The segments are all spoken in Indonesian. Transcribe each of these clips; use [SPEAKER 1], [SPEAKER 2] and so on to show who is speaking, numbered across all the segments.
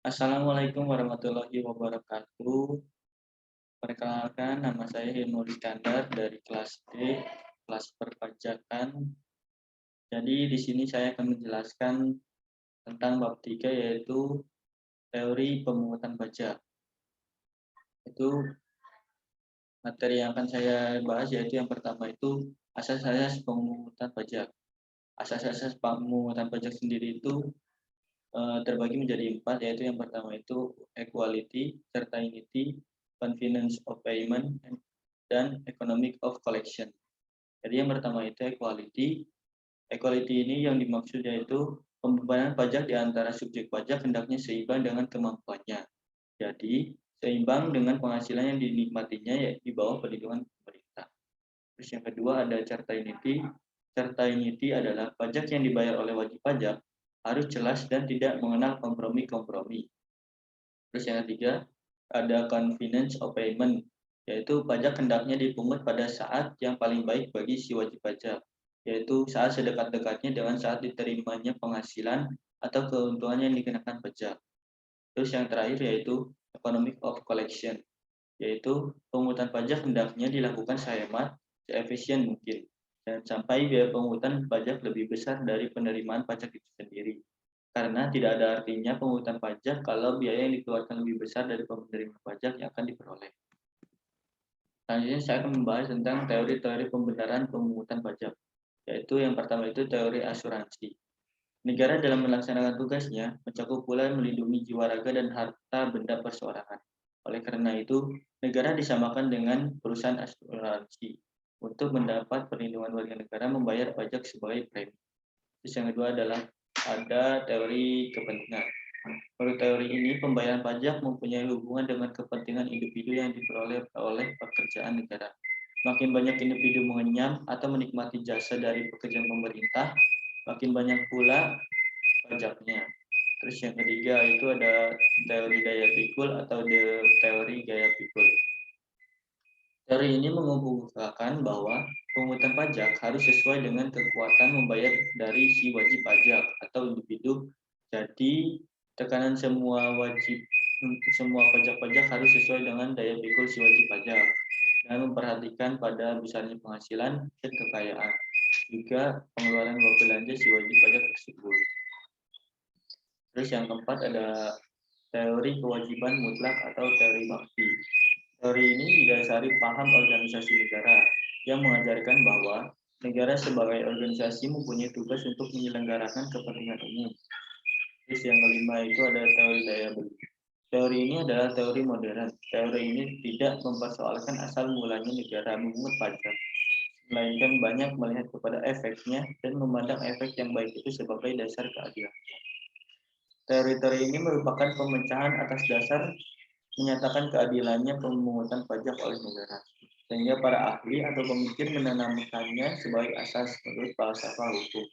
[SPEAKER 1] Assalamualaikum warahmatullahi wabarakatuh. Perkenalkan, nama saya Hilmul Iskandar dari kelas D, kelas perpajakan. Jadi di sini saya akan menjelaskan tentang bab 3 yaitu teori pemungutan pajak. Itu materi yang akan saya bahas yaitu yang pertama itu asas-asas pemungutan pajak. Asas-asas pemungutan pajak sendiri itu terbagi menjadi 4, yaitu yang pertama itu equality, certainty, convenience of payment, dan economic of collection. Jadi yang pertama itu equality. Equality ini yang dimaksud yaitu pembebanan pajak di antara subjek pajak hendaknya seimbang dengan kemampuannya. Jadi seimbang dengan penghasilan yang dinikmatinya ya di bawah perlindungan pemerintah. Terus yang kedua ada certainty. Certainty adalah pajak yang dibayar oleh wajib pajak harus jelas dan tidak mengenal kompromi-kompromi. Terus yang ketiga, ada convenience of payment, yaitu pajak hendaknya dipungut pada saat yang paling baik bagi si wajib pajak, yaitu saat sedekat-dekatnya dengan saat diterimanya penghasilan atau keuntungan yang dikenakan pajak. Terus yang terakhir yaitu economic of collection, yaitu pungutan pajak hendaknya dilakukan sehemat, seefisien mungkin, dan sampai biaya pungutan pajak lebih besar dari penerimaan pajak itu sendiri. Karena tidak ada artinya pungutan pajak kalau biaya yang dikeluarkan lebih besar dari penerima pajak yang akan diperoleh. Selanjutnya saya akan membahas tentang teori-teori pembenaran pemungutan pajak, yaitu yang pertama itu teori asuransi. Negara dalam melaksanakan tugasnya mencakup pula melindungi jiwa raga dan harta benda perseorangan. Oleh karena itu, negara disamakan dengan perusahaan asuransi untuk mendapat perlindungan warga negara membayar pajak sebagai premi. Terus yang kedua adalah ada teori kepentingan. Menurut teori ini, pembayaran pajak mempunyai hubungan dengan kepentingan individu yang diperoleh oleh pekerjaan negara. Makin banyak individu mengenyam atau menikmati jasa dari pekerjaan pemerintah, makin banyak pula pajaknya. Terus yang ketiga itu ada teori daya pikul atau teori gaya pikul. Teori ini mengemukakan bahwa pungutan pajak harus sesuai dengan kekuatan membayar dari si wajib pajak atau individu. Jadi tekanan semua pajak-pajak harus sesuai dengan daya pikul si wajib pajak dan memperhatikan pada besarnya penghasilan dan kekayaan, juga pengeluaran belanja si wajib pajak tersebut. Terus yang keempat ada teori kewajiban mutlak atau teori bakti. Teori ini didasari paham organisasi negara yang mengajarkan bahwa negara sebagai organisasi mempunyai tugas untuk menyelenggarakan kepentingan umum. Terus yang kelima itu ada teori daya beli. Teori ini adalah teori modern. Teori ini tidak mempersoalkan asal mulanya negara memungut pajak, melainkan banyak melihat kepada efeknya dan memandang efek yang baik itu sebagai dasar keadilan. Teori-teori ini merupakan pemecahan atas dasar menyatakan keadilannya pemungutan pajak oleh negara, sehingga para ahli atau pemikir menanamkannya sebagai asas menurut falsafah hukum,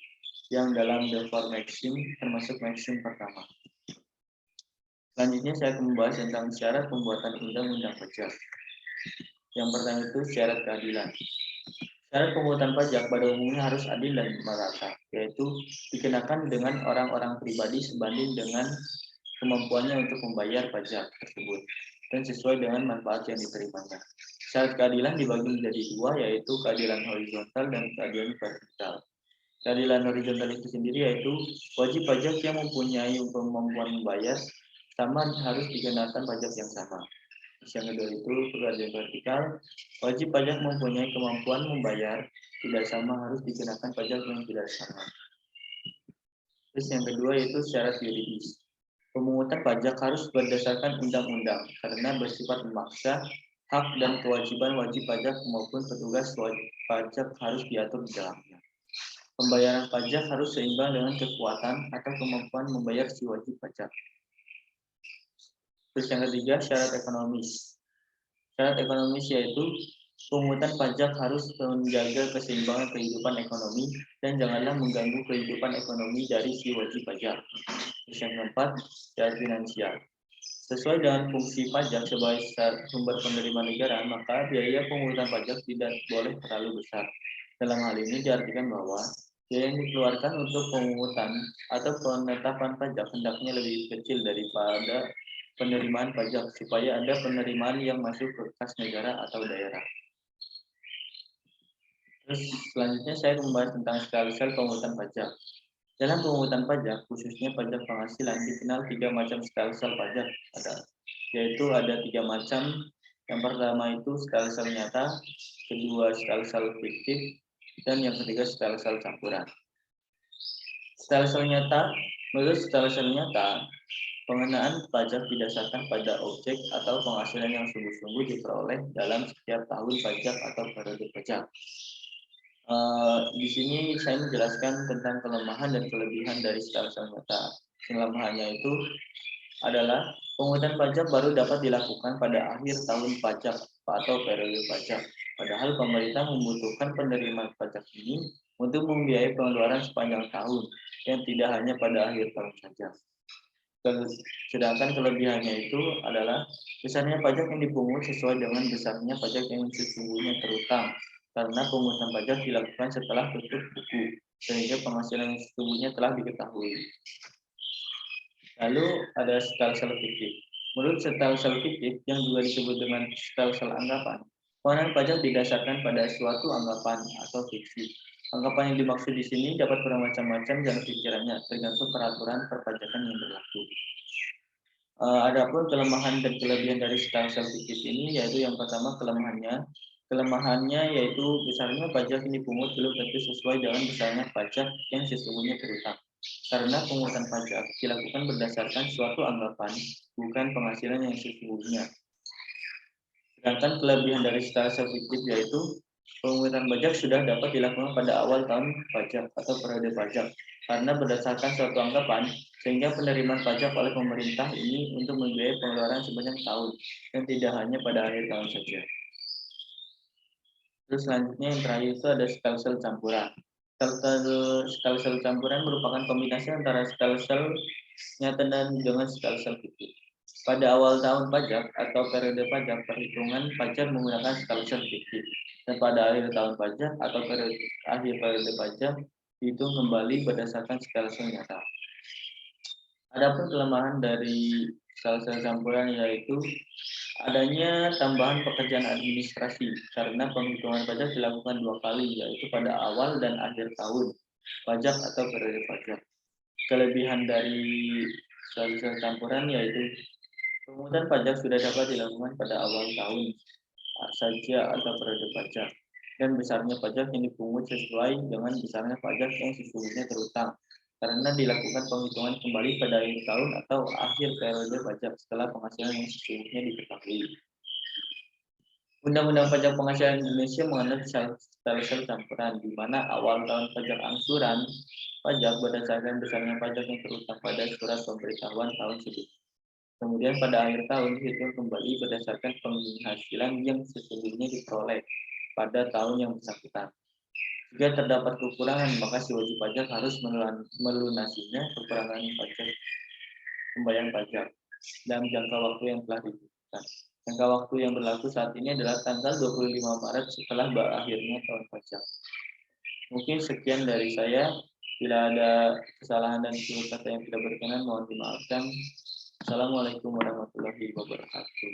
[SPEAKER 1] yang dalam The Four Maxim termasuk maxim pertama. Selanjutnya saya akan membahas tentang syarat pembuatan undang-undang pajak. Yang pertama itu syarat keadilan. Syarat pemungutan pajak pada umumnya harus adil dan merata, yaitu dikenakan dengan orang-orang pribadi sebanding dengan kemampuannya untuk membayar pajak tersebut dan sesuai dengan manfaat yang diterimanya. Syarat keadilan dibagi menjadi dua, yaitu keadilan horizontal dan keadilan vertikal. Keadilan horizontal itu sendiri yaitu wajib pajak yang mempunyai kemampuan membayar sama harus dikenakan pajak yang sama. Yang kedua itu keadilan vertikal, wajib pajak mempunyai kemampuan membayar tidak sama harus dikenakan pajak yang tidak sama. Terus yang kedua itu syarat yuridis. Pemungutan pajak harus berdasarkan undang-undang karena bersifat memaksa. Hak dan kewajiban wajib pajak maupun petugas wajib pajak harus diatur di dalamnya. Pembayaran pajak harus seimbang dengan kekuatan atau kemampuan membayar si wajib pajak. Terus yang ketiga, syarat ekonomis. Syarat ekonomis yaitu pungutan pajak harus menjaga keseimbangan kehidupan ekonomi dan janganlah mengganggu kehidupan ekonomi dari si wajib pajak. Terus yang keempat, syarat finansial. Sesuai dengan fungsi pajak sebagai sumber penerimaan negara, maka biaya pemungutan pajak tidak boleh terlalu besar. Dalam hal ini diartikan bahwa Biaya yang dikeluarkan untuk pemungutan atau penetapan pajak hendaknya lebih kecil daripada penerimaan pajak supaya ada penerimaan yang masuk ke kas negara atau daerah. Terus selanjutnya saya membahas tentang skala pemungutan pajak. Dalam pemungutan pajak, khususnya pajak penghasilan, dikenal 3 macam skala pajak, yaitu ada 3 macam. Yang pertama itu skala nyata, kedua skala fiktif, dan yang ketiga skala campuran. Skala nyata, menurut skala nyata, pengenaan pajak didasarkan pada objek atau penghasilan yang sungguh-sungguh diperoleh dalam setiap tahun pajak atau periode pajak. Di sini saya menjelaskan tentang kelemahan dan kelebihan dari skala nyata. Kelemahannya itu adalah pemungutan pajak baru dapat dilakukan pada akhir tahun pajak atau periode pajak. Padahal pemerintah membutuhkan penerimaan pajak ini untuk membiayai pengeluaran sepanjang tahun yang tidak hanya pada akhir tahun saja. Sedangkan kelebihannya itu adalah besarnya pajak yang dipungut sesuai dengan besarnya pajak yang sesungguhnya terutang, karena pemungutan pajak dilakukan setelah tutup buku, sehingga penghasilan yang sesungguhnya telah diketahui. Lalu ada skala fiktif. Menurut skala fiktif yang juga disebut dengan skala anggapan, pengenaan pajak didasarkan pada suatu anggapan atau fiksi. Anggapan yang dimaksud di sini dapat bermacam-macam dalam pikirannya, tergantung peraturan perpajakan yang berlaku. Adapun kelemahan dan kelebihan dari skala fiktif ini, yaitu yang pertama kelemahannya yaitu besarnya pajak yang dipungut belum tentu sesuai dengan besarnya pajak yang sesungguhnya terutang. Karena pemungutan pajak dilakukan berdasarkan suatu anggapan, bukan penghasilan yang sesungguhnya. Sedangkan kelebihan dari skala fiktif yaitu pemungutan pajak sudah dapat dilakukan pada awal tahun pajak atau periode pajak, karena berdasarkan suatu anggapan, sehingga penerimaan pajak oleh pemerintah ini untuk membiayai pengeluaran sepanjang tahun, dan tidak hanya pada akhir tahun saja. Terus selanjutnya yang terakhir itu ada skala campuran. Skala campuran merupakan kombinasi antara skala nyata dan dengan skala fiktif. Pada awal tahun pajak atau periode pajak, perhitungan pajak menggunakan skala fiktif. Dan pada akhir tahun pajak atau akhir periode pajak, dihitung kembali berdasarkan skala nyata. Adapun kelemahan dari skala campuran yaitu adanya tambahan pekerjaan administrasi, karena penghitungan pajak dilakukan 2 kali, yaitu pada awal dan akhir tahun pajak atau periode pajak. Kelebihan dari skala campuran yaitu pemungutan pajak sudah dapat dilakukan pada awal tahun saja atau periode pajak, dan besarnya pajak yang dipungut sesuai dengan besarnya pajak yang sesungguhnya terutang, karena dilakukan penghitungan kembali pada akhir tahun atau akhir periode pajak setelah penghasilan yang sesungguhnya diketahui. Undang-Undang Pajak Penghasilan Indonesia mengenai skala campuran, di mana awal tahun pajak angsuran pajak berdasarkan besarnya pajak yang terutang pada surat pemberitahuan tahun sebelumnya. Kemudian pada akhir tahun dihitung kembali berdasarkan penghasilan yang sesungguhnya diperoleh pada tahun yang bersangkutan. Jika terdapat kekurangan, maka si wajib pajak harus melunasinya kekurangan pajak pembayaran pajak dalam jangka waktu yang telah ditentukan. Jangka waktu yang berlaku saat ini adalah tanggal 25 Maret setelah berakhirnya tahun pajak. Mungkin sekian dari saya. Bila ada kesalahan dan kata yang tidak berkenan, mohon dimaafkan. Assalamualaikum warahmatullahi wabarakatuh.